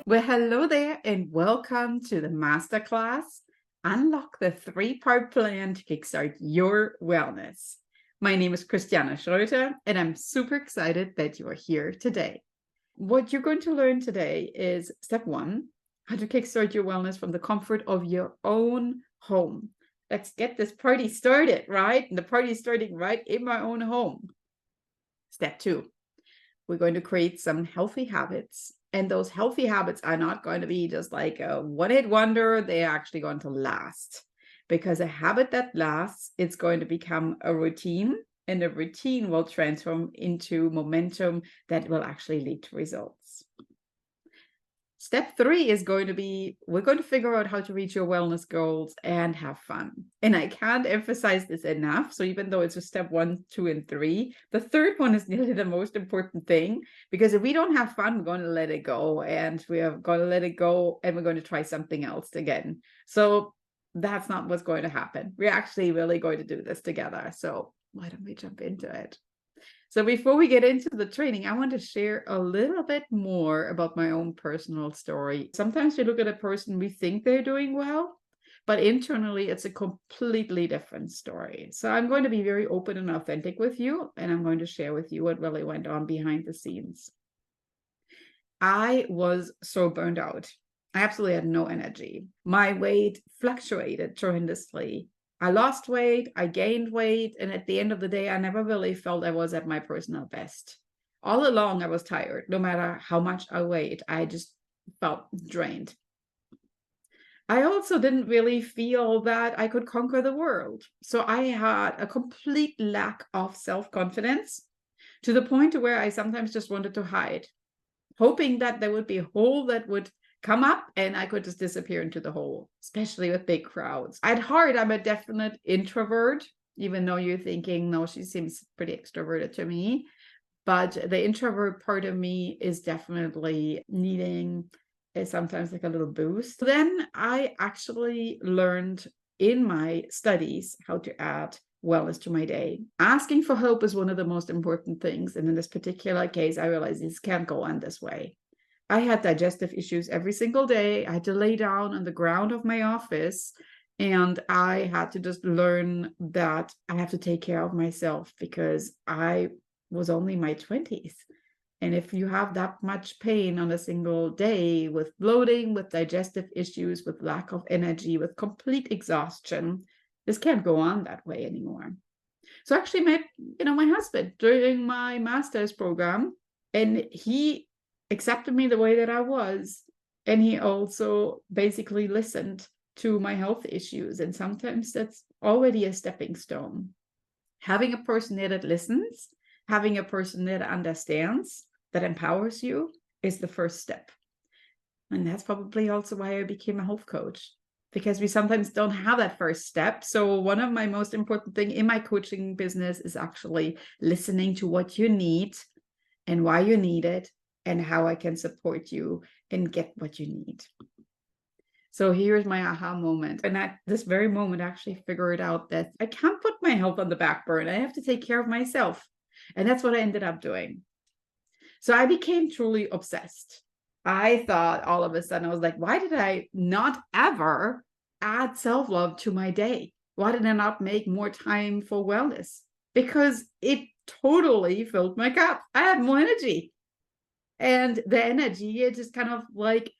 Well, hello there, and welcome to the masterclass. Unlock the three-part plan to kickstart your wellness. My name is Christiana Schröter, and I'm super excited that you are here today. What you're going to learn today is step one, how to kickstart your wellness from the comfort of your own home. Let's get this party started, right? And the party is starting right in my own home. Step two, we're going to create some healthy habits. And those healthy habits are not going to be just like a one-hit wonder. They're actually going to last. Because a habit that lasts, it's going to become a routine. And a routine will transform into momentum that will actually lead to results. Step three is going to be, we're going to figure out how to reach your wellness goals and have fun. And I can't emphasize this enough. So even though it's a step 1, 2, and 3, the third one is nearly the most important thing, because if we don't have fun, we're going to let it go, and we are going to let it go, and we're going to try something else again. So that's not what's going to happen. We're actually really going to do this together. So why don't we jump into it? So before we get into the training, I want to share a little bit more about my own personal story. Sometimes we look at a person, we think they're doing well, but internally it's a completely different story. So I'm going to be very open and authentic with you, and I'm going to share with you what really went on behind the scenes. I was so burned out. I absolutely had no energy. My weight fluctuated tremendously. I lost weight, I gained weight, and at the end of the day, I never really felt I was at my personal best. All along, I was tired. No matter how much I weighed, I just felt drained. I also didn't really feel that I could conquer the world. So I had a complete lack of self-confidence, to the point where I sometimes just wanted to hide, hoping that there would be a hole that would come up and I could just disappear into the hole, especially with big crowds. At heart, I'm a definite introvert, even though you're thinking, no, she seems pretty extroverted to me. But the introvert part of me is definitely needing sometimes like a little boost. Then I actually learned in my studies how to add wellness to my day. Asking for help is one of the most important things. And in this particular case, I realized this can't go on this way. I had digestive issues every single day. I had to lay down on the ground of my office, and I had to just learn that I have to take care of myself, because I was only in my 20s. And if you have that much pain on a single day, with bloating, with digestive issues, with lack of energy, with complete exhaustion, this can't go on that way anymore. So I actually met, my husband during my master's program, and he accepted me the way that I was. And he also basically listened to my health issues. And sometimes that's already a stepping stone. Having a person there that listens, having a person there that understands, that empowers you, is the first step. And that's probably also why I became a health coach, because we sometimes don't have that first step. So one of my most important thing in my coaching business is actually listening to what you need and why you need it, and how I can support you and get what you need. So here's my aha moment. And at this very moment, I actually figured out that I can't put my health on the back burner. I have to take care of myself. And that's what I ended up doing. So I became truly obsessed. I thought all of a sudden, I was like, why did I not ever add self-love to my day? Why did I not make more time for wellness? Because it totally filled my cup. I had more energy. And the energy, it just kind of like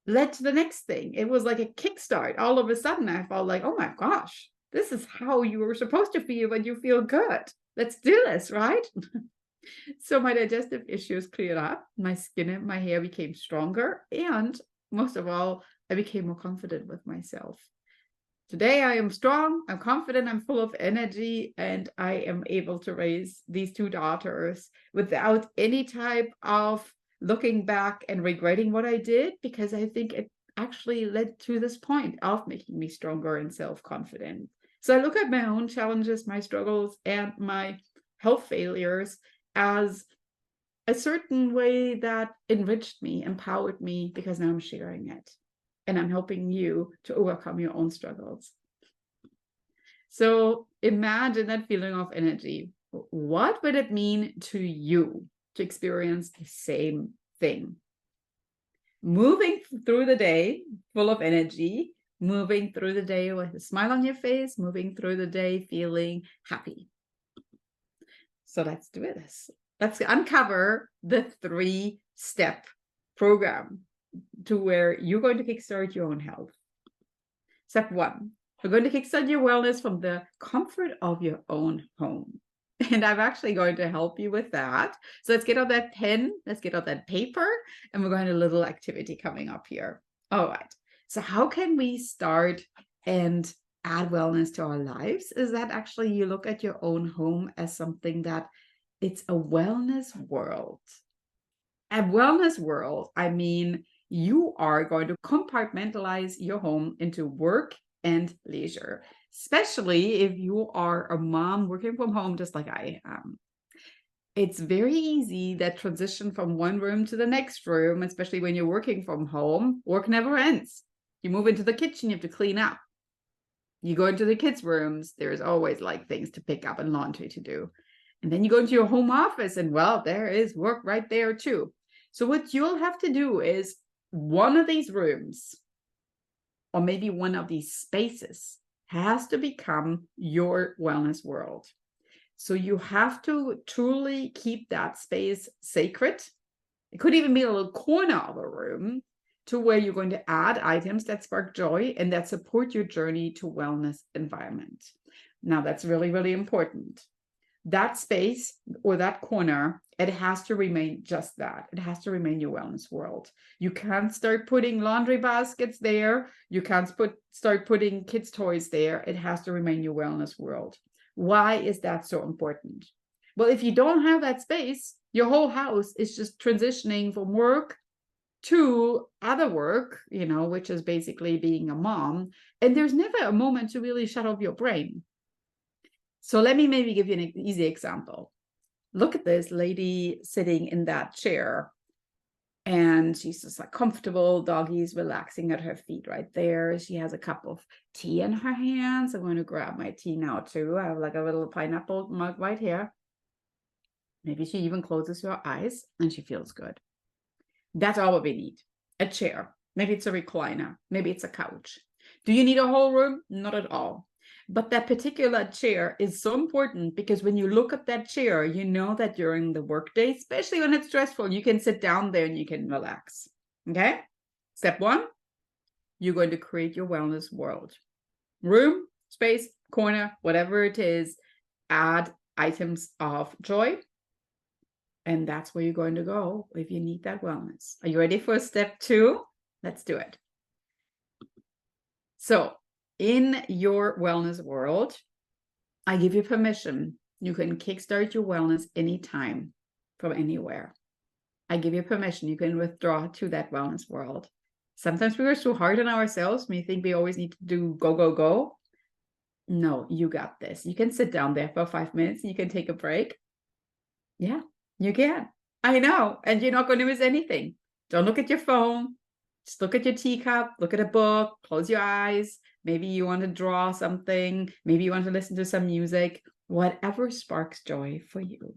led to the next thing. It was like a kickstart. All of a sudden, I felt like, oh my gosh, this is how you were supposed to feel when you feel good. Let's do this, right? So my digestive issues cleared up, my skin and my hair became stronger, and most of all, I became more confident with myself. Today I am strong, I'm confident, I'm full of energy, and I am able to raise these two daughters without any type of looking back and regretting what I did, because I think it actually led to this point of making me stronger and self-confident. So I look at my own challenges, my struggles, and my health failures as a certain way that enriched me, empowered me, because now I'm sharing it and I'm helping you to overcome your own struggles. So imagine that feeling of energy. What would it mean to you to experience the same thing? moving through the day full of energy, moving through the day with a smile on your face, moving through the day feeling happy. So let's do this. Let's uncover the 3-step program to where you're going to kickstart your own health. Step 1, we're going to kickstart your wellness from the comfort of your own home. And I'm actually going to help you with that. So let's get out that pen, let's get out that paper, and we're going to a little activity coming up here. All right. So how can we start and add wellness to our lives? Is that actually you look at your own home as something that it's a wellness world. A wellness world, I mean, you are going to compartmentalize your home into work and leisure, especially if you are a mom working from home, just like I am. It's very easy that transition from one room to the next room, especially when you're working from home. Work never ends. You move into the kitchen, you have to clean up. You go into the kids' rooms, there's always like things to pick up and laundry to do. And then you go into your home office and well, there is work right there too. So what you'll have to do is one of these rooms or maybe one of these spaces has to become your wellness world. So you have to truly keep that space sacred. It could even be a little corner of a room to where you're going to add items that spark joy and that support your journey to wellness environment. Now that's really, really important. That space or that corner, it has to remain just that. It has to remain your wellness world. You can't start putting laundry baskets there. You can't start putting kids' toys there. It has to remain your wellness world. Why is that so important? Well, if you don't have that space, your whole house is just transitioning from work to other work, which is basically being a mom. And there's never a moment to really shut off your brain. So let me maybe give you an easy example. Look at this lady sitting in that chair and she's just like comfortable. Doggy's relaxing at her feet right there. She has a cup of tea in her hands. I'm going to grab my tea now too. I have like a little pineapple mug right here. Maybe she even closes her eyes and she feels good. That's all what we need. A chair. Maybe it's a recliner. Maybe it's a couch. Do you need a whole room? Not at all. But that particular chair is so important because when you look at that chair, you know that during the workday, especially when it's stressful, you can sit down there and you can relax. Okay? Step 1, you're going to create your wellness world. Room, space, corner, whatever it is, add items of joy. And that's where you're going to go if you need that wellness. Are you ready for step 2? Let's do it. So, in your wellness world, I give you permission. You can kickstart your wellness anytime from anywhere. I give you permission. You can withdraw to that wellness world. Sometimes we are so hard on ourselves. We think we always need to do go, go, go. No, you got this. You can sit down there for 5 minutes and you can take a break. Yeah, you can. I know. And you're not going to miss anything. Don't look at your phone. Just look at your teacup, look at a book, close your eyes. Maybe you want to draw something. Maybe you want to listen to some music, whatever sparks joy for you.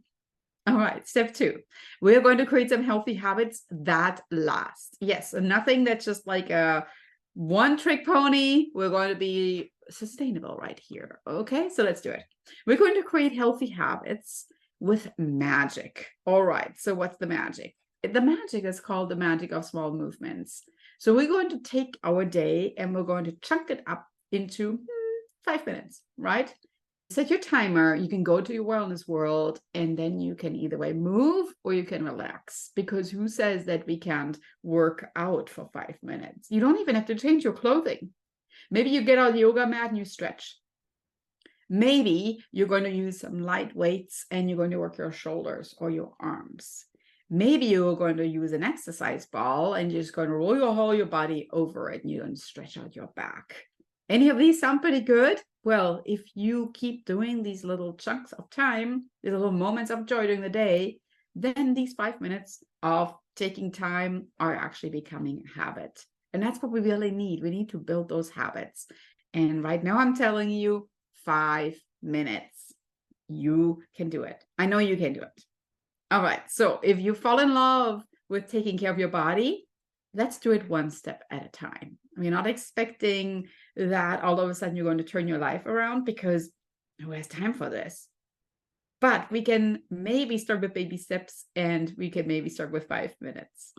All right, step 2. We're going to create some healthy habits that last. Yes, and nothing that's just like a one-trick pony. We're going to be sustainable right here. Okay, so let's do it. We're going to create healthy habits with magic. All right, so what's the magic? The magic is called the magic of small movements. So we're going to take our day and we're going to chunk it up into 5 minutes, right? Set your timer. You can go to your wellness world and then you can either way move or you can relax, because who says that we can't work out for 5 minutes? You don't even have to change your clothing. Maybe you get on the yoga mat and you stretch. Maybe you're going to use some light weights and you're going to work your shoulders or your arms. Maybe you're going to use an exercise ball and you're just going to roll your body over it and you're going to stretch out your back. Any of these sound pretty good? Well, if you keep doing these little chunks of time, these little moments of joy during the day, then these 5 minutes of taking time are actually becoming a habit. And that's what we really need. We need to build those habits. And right now I'm telling you, 5 minutes. You can do it. I know you can do it. All right. So if you fall in love with taking care of your body, let's do it one step at a time. We're not expecting that all of a sudden you're going to turn your life around, because who has time for this? But we can maybe start with baby steps, and we can maybe start with 5 minutes.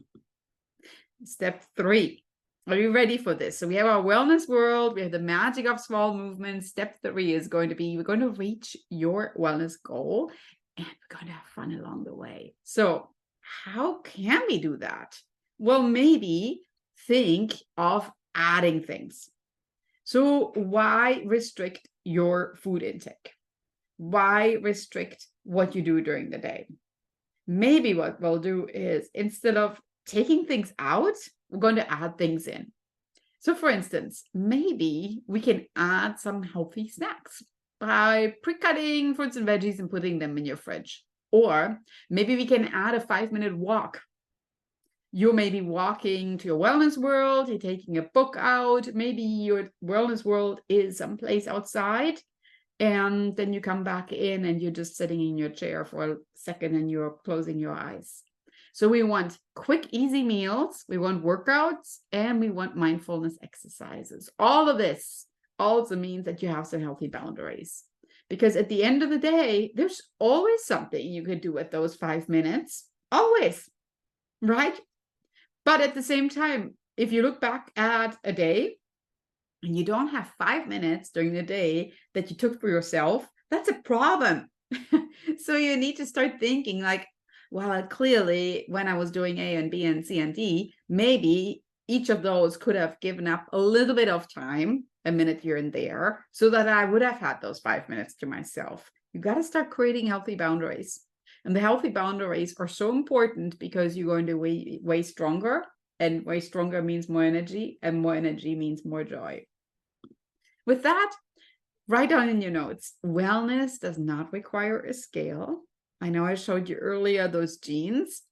Step 3. Are you ready for this? So we have our wellness world. We have the magic of small movements. Step 3 is going to be, we're going to reach your wellness goal, and we're going to have fun along the way. So how can we do that? Well, maybe think of adding things. So why restrict your food intake? Why restrict what you do during the day? Maybe what we'll do is, instead of taking things out, we're going to add things in. So for instance, maybe we can add some healthy snacks by pre-cutting fruits and veggies and putting them in your fridge. Or maybe we can add a 5-minute walk. You may be walking to your wellness world, you're taking a book out, maybe your wellness world is someplace outside, and then you come back in and you're just sitting in your chair for a second and you're closing your eyes. So we want quick, easy meals, we want workouts, and we want mindfulness exercises. All of this also means that you have some healthy boundaries. Because at the end of the day, there's always something you could do with those 5 minutes. Always, right? But at the same time, if you look back at a day and you don't have 5 minutes during the day that you took for yourself, that's a problem. So you need to start thinking like, well, clearly when I was doing A and B and C and D, maybe each of those could have given up a little bit of time, a minute here and there, so that I would have had those 5 minutes to myself. You got to start creating healthy boundaries. And the healthy boundaries are so important because you're going to way stronger, and way stronger means more energy, and more energy means more joy. With that, write down in your notes, wellness does not require a scale. I know I showed you earlier those genes.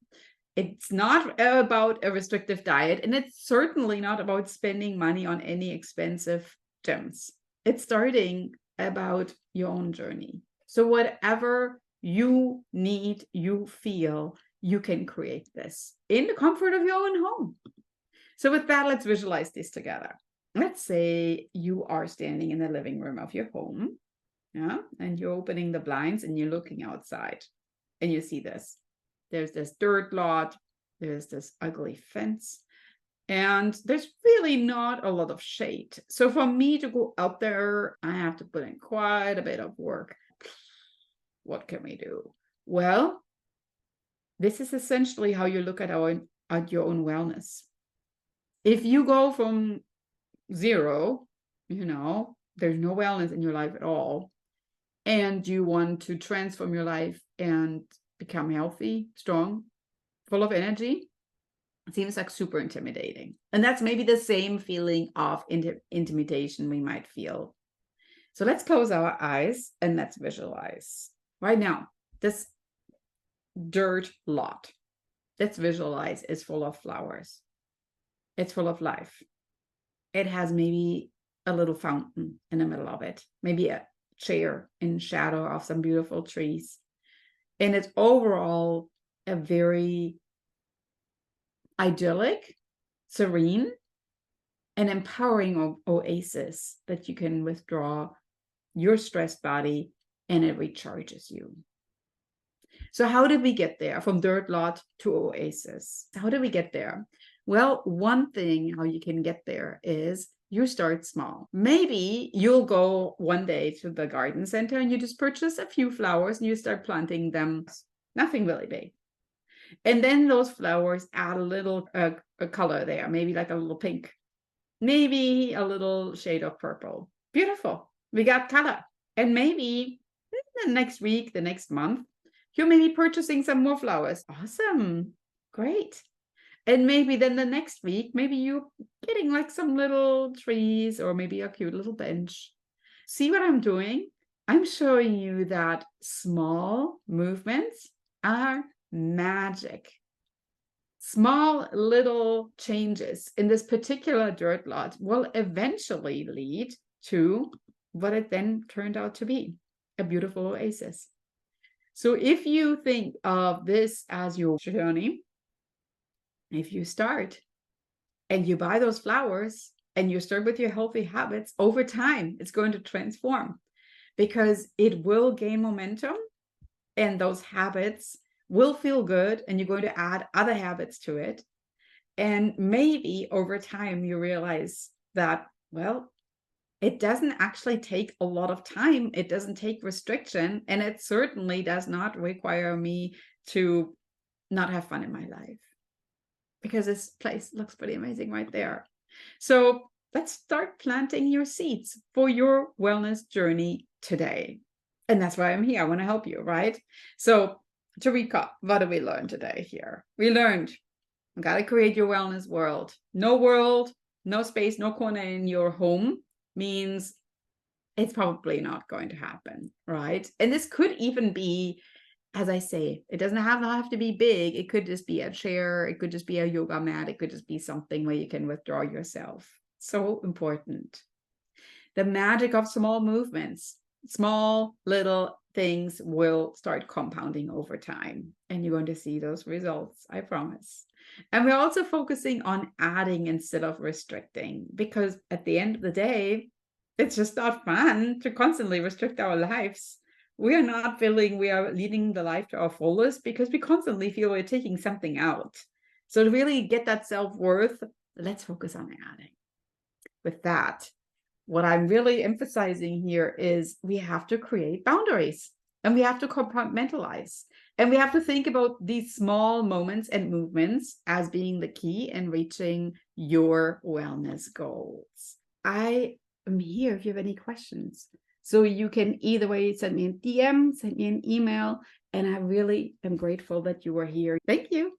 It's not about a restrictive diet, and it's certainly not about spending money on any expensive gyms. It's starting about your own journey. So whatever you need, you feel, you can create this in the comfort of your own home. So with that, let's visualize this together. Let's say you are standing in the living room of your home, yeah, and you're opening the blinds and you're looking outside, and you see this. There's this dirt lot, there's this ugly fence, and there's really not a lot of shade. So for me to go out there, I have to put in quite a bit of work. What can we do? Well, this is essentially how you look at your own wellness. If you go from 0, there's no wellness in your life at all, and you want to transform your life and become healthy, strong, full of energy, it seems like super intimidating. And that's maybe the same feeling of intimidation we might feel. So let's close our eyes and let's visualize. Right now, this dirt lot, let's visualize, is full of flowers. It's full of life. It has maybe a little fountain in the middle of it, maybe a chair in shadow of some beautiful trees. And it's overall a very idyllic, serene, and empowering oasis that you can withdraw your stressed body, and it recharges you. So how did we get there from dirt lot to oasis? How did we get there? Well, one thing how you can get there is you start small. Maybe you'll go one day to the garden center and you just purchase a few flowers and you start planting them. Nothing really big. And then those flowers add a little a color there, maybe like a little pink, maybe a little shade of purple. Beautiful. We got color. And maybe the next week, the next month, you may be purchasing some more flowers. Awesome. Great. And maybe then the next week, maybe you're getting like some little trees or maybe a cute little bench. See what I'm doing? I'm showing you that small movements are magic. Small little changes in this particular dirt lot will eventually lead to what it then turned out to be, a beautiful oasis. So if you think of this as your journey, if you start and you buy those flowers and you start with your healthy habits, over time, it's going to transform because it will gain momentum and those habits will feel good and you're going to add other habits to it. And maybe over time you realize that, well, it doesn't actually take a lot of time. It doesn't take restriction. And it certainly does not require me to not have fun in my life, because this place looks pretty amazing right there. So let's start planting your seeds for your wellness journey today. And that's why I'm here. I want to help you, right? So to recap, what did we learn today here? We learned you got to create your wellness world. No world, no space, no corner in your home means it's probably not going to happen, right? And this could even be, as I say, it doesn't have to be big. It could just be a chair. It could just be a yoga mat. It could just be something where you can withdraw yourself. So important. The magic of small movements, small little things will start compounding over time. And you're going to see those results, I promise. And we're also focusing on adding instead of restricting, because at the end of the day, it's just not fun to constantly restrict our lives. We are not feeling we are leading the life to our fullest because we constantly feel we're taking something out. So to really get that self-worth, let's focus on adding. With that, what I'm really emphasizing here is we have to create boundaries and we have to compartmentalize. And we have to think about these small moments and movements as being the key in reaching your wellness goals. I am here if you have any questions. So you can either way send me a DM, send me an email, and I really am grateful that you are here. Thank you.